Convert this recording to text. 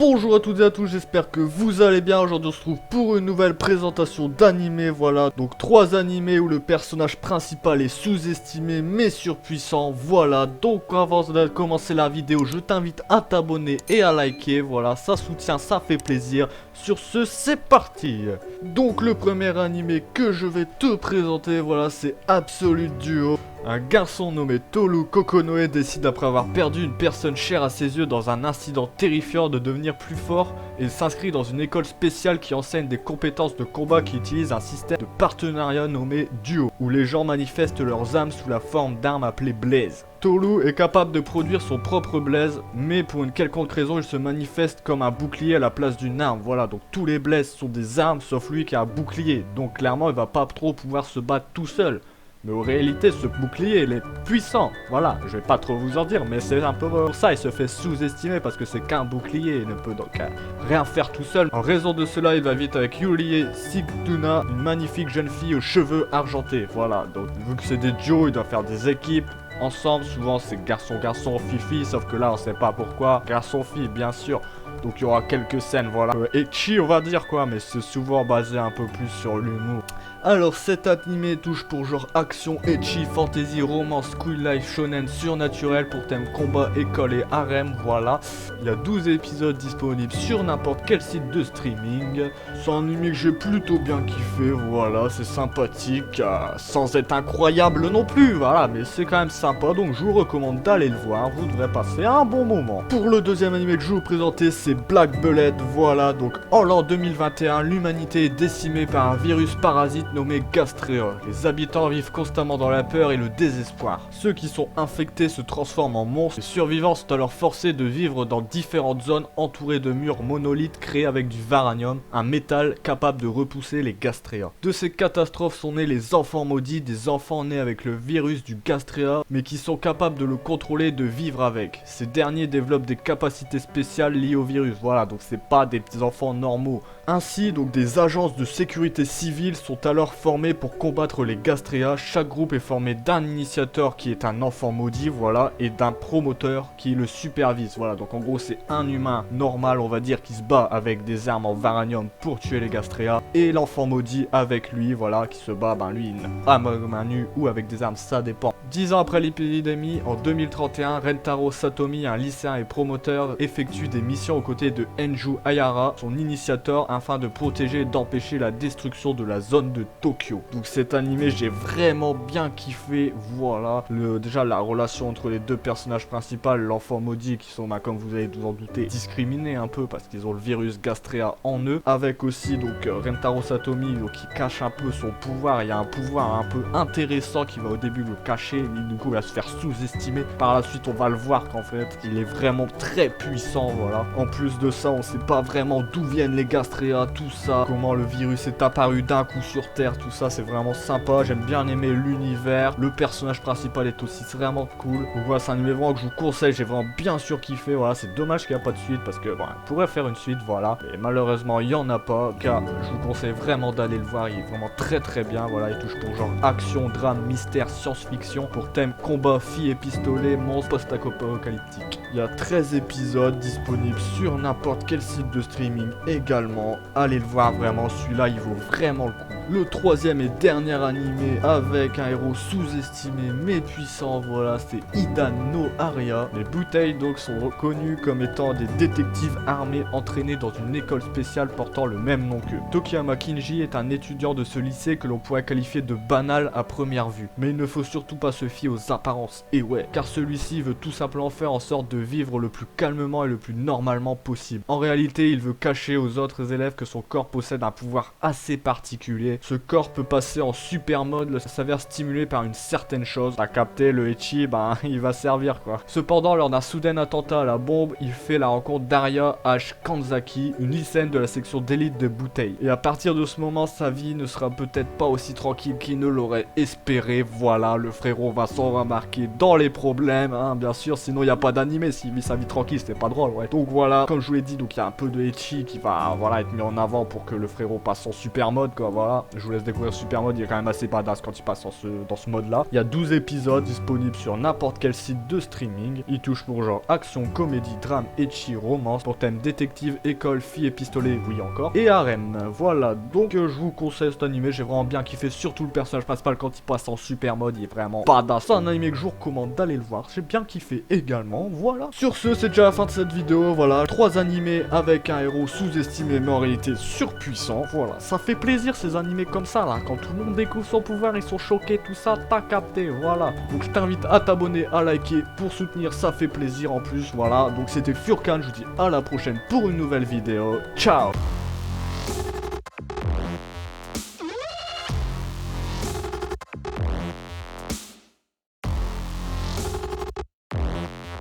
Bonjour à toutes et à tous, j'espère que vous allez bien. Aujourd'hui on se retrouve pour une nouvelle présentation d'animé, voilà. Donc 3 animés où le personnage principal est sous-estimé mais surpuissant, voilà. Donc avant de commencer la vidéo, je t'invite à t'abonner et à liker, voilà. Ça soutient, ça fait plaisir. Sur ce, c'est parti. Donc le premier animé que je vais te présenter, voilà, c'est Absolute Duo. Un garçon nommé Tolu Kokonoe décide après avoir perdu une personne chère à ses yeux dans un incident terrifiant de devenir plus fort et s'inscrit dans une école spéciale qui enseigne des compétences de combat qui utilise un système de partenariat nommé Duo, où les gens manifestent leurs âmes sous la forme d'armes appelées Blaze. Tolu est capable de produire son propre Blaze, mais pour une quelconque raison il se manifeste comme un bouclier à la place d'une arme, voilà. Donc tous les Blaze sont des armes sauf lui qui a un bouclier, donc clairement il va pas trop pouvoir se battre tout seul. Mais en réalité, ce bouclier, il est puissant. Voilà, je vais pas trop vous en dire, mais c'est un peu pour ça, il se fait sous-estimer parce que c'est qu'un bouclier, il ne peut donc rien faire tout seul. En raison de cela, il va vite avec Yurie Sigduna, une magnifique jeune fille aux cheveux argentés. Voilà, donc vu que c'est des duos, il doit faire des équipes ensemble. Souvent, c'est garçon-garçon, fille-fille, sauf que là, on sait pas pourquoi. Garçon-fille, bien sûr. Donc il y aura quelques scènes, voilà. Ecchi, on va dire quoi, mais c'est souvent basé un peu plus sur l'humour. Alors cet animé touche pour genre action, ecchi, fantasy, romance, school life, shonen, surnaturel pour thème combat, école et harem, voilà. Il y a 12 épisodes disponibles sur n'importe quel site de streaming. C'est un animé que j'ai plutôt bien kiffé, voilà, c'est sympathique, sans être incroyable non plus, voilà, mais c'est quand même sympa, donc je vous recommande d'aller le voir, vous devrez passer un bon moment. Pour le deuxième animé que je vais vous présenter, c'est Black Bullet, voilà. Donc en l'an 2021, l'humanité est décimée par un virus parasite nommé Gastrea. Les habitants vivent constamment dans la peur et le désespoir. Ceux qui sont infectés se transforment en monstres. Les survivants sont alors forcés de vivre dans différentes zones entourées de murs monolithes créés avec du varanium, un métal capable de repousser les Gastrea. De ces catastrophes sont nés les enfants maudits, des enfants nés avec le virus du Gastrea, mais qui sont capables de le contrôler et de vivre avec. Ces derniers développent des capacités spéciales liées au virus. Voilà, donc c'est pas des petits enfants normaux. Ainsi, donc des agences de sécurité civile sont alors formées pour combattre les Gastrea. Chaque groupe est formé d'un initiateur qui est un enfant maudit, voilà, et d'un promoteur qui le supervise. Voilà, donc en gros c'est un humain normal, on va dire, qui se bat avec des armes en varanium pour tuer les Gastrea, et l'enfant maudit avec lui, voilà, qui se bat, ben lui, à main nue ou avec des armes, ça dépend. 10 ans après l'épidémie, en 2031, Rentaro Satomi, un lycéen et promoteur, effectue des missions aux côtés de Enju Ayara, son initiateur, afin de protéger et d'empêcher la destruction de la zone de Tokyo. Donc cet animé, j'ai vraiment bien kiffé, voilà. Déjà la relation entre les deux personnages principaux, l'enfant maudit, qui sont, comme vous allez vous en douter, discriminés un peu parce qu'ils ont le virus Gastrea en eux, avec aussi donc Rentaro Satomi, donc, qui cache un peu son pouvoir. Il y a un pouvoir un peu intéressant qui va au début le cacher, et du coup il va se faire sous-estimer. Par la suite on va le voir qu'en fait il est vraiment très puissant, voilà. En plus de ça, on sait pas vraiment d'où viennent les Gastrea, tout ça, comment le virus est apparu d'un coup sur Terre, tout ça, c'est vraiment sympa. J'aime bien aimer l'univers, le personnage principal est aussi vraiment cool. Donc voilà, c'est un animé vraiment que je vous conseille, j'ai vraiment bien sûr kiffé, voilà. C'est dommage qu'il n'y a pas de suite parce que, bon, on pourrait faire une suite, voilà, et malheureusement il n'y en a pas, car je vous conseille vraiment d'aller le voir, il est vraiment très très bien, voilà. Il touche pour genre action, drame, mystère, science-fiction, pour thème combat, filles et pistolets, monstres, post-apocalyptique. Il y a 13 épisodes disponibles sur n'importe quel site de streaming également. Allez le voir, vraiment, celui-là il vaut vraiment le coup. Le troisième et dernier animé avec un héros sous-estimé mais puissant, voilà, c'est Idan no Aria. Les bouteilles donc sont reconnus comme étant des détectives armés entraînés dans une école spéciale portant le même nom qu'eux. Tokiyama Kinji est un étudiant de ce lycée que l'on pourrait qualifier de banal à première vue. Mais il ne faut surtout pas se fier aux apparences, et ouais, car celui-ci veut tout simplement faire en sorte de vivre le plus calmement et le plus normalement possible. En réalité, il veut cacher aux autres élèves que son corps possède un pouvoir assez particulier. Ce corps peut passer en super mode, s'avère stimulé par une certaine chose. À capter le ecchi, ben il va servir quoi. Cependant, lors d'un soudain attentat à la bombe, il fait la rencontre d'Aria H. Kanzaki, une lycéenne de la section d'élite de Bouteille. Et à partir de ce moment, sa vie ne sera peut-être pas aussi tranquille qu'il ne l'aurait espéré. Voilà, le frérot va s'en remarquer dans les problèmes, hein, bien sûr, sinon il n'y a pas d'animé. S'il vit sa vie tranquille, c'était pas drôle, ouais. Donc voilà, comme je vous l'ai dit, donc il y a un peu de ecchi qui va, voilà, être mis en avant pour que le frérot passe son super mode, quoi, voilà. je vous laisse découvrir Super Mode, il est quand même assez badass quand il passe dans ce mode là. Il y a 12 épisodes disponibles sur n'importe quel site de streaming. Il touche pour genre action, comédie, drame, ecchi, romance, pour thème détective, école, filles et pistolet, oui encore, et harem. Voilà, donc je vous conseille cet animé, j'ai vraiment bien kiffé, surtout le personnage principal quand il passe en Super Mode, il est vraiment badass. C'est un animé que je vous recommande d'aller le voir, j'ai bien kiffé également, voilà. Sur ce, c'est déjà la fin de cette vidéo, voilà, 3 animés avec un héros sous-estimé mais en réalité surpuissant, voilà. Ça fait plaisir ces animés comme ça là, quand tout le monde découvre son pouvoir, ils sont choqués, tout ça, t'as capté, voilà. Donc je t'invite à t'abonner, à liker pour soutenir, ça fait plaisir en plus, voilà. Donc c'était Furkan, je vous dis à la prochaine pour une nouvelle vidéo, ciao.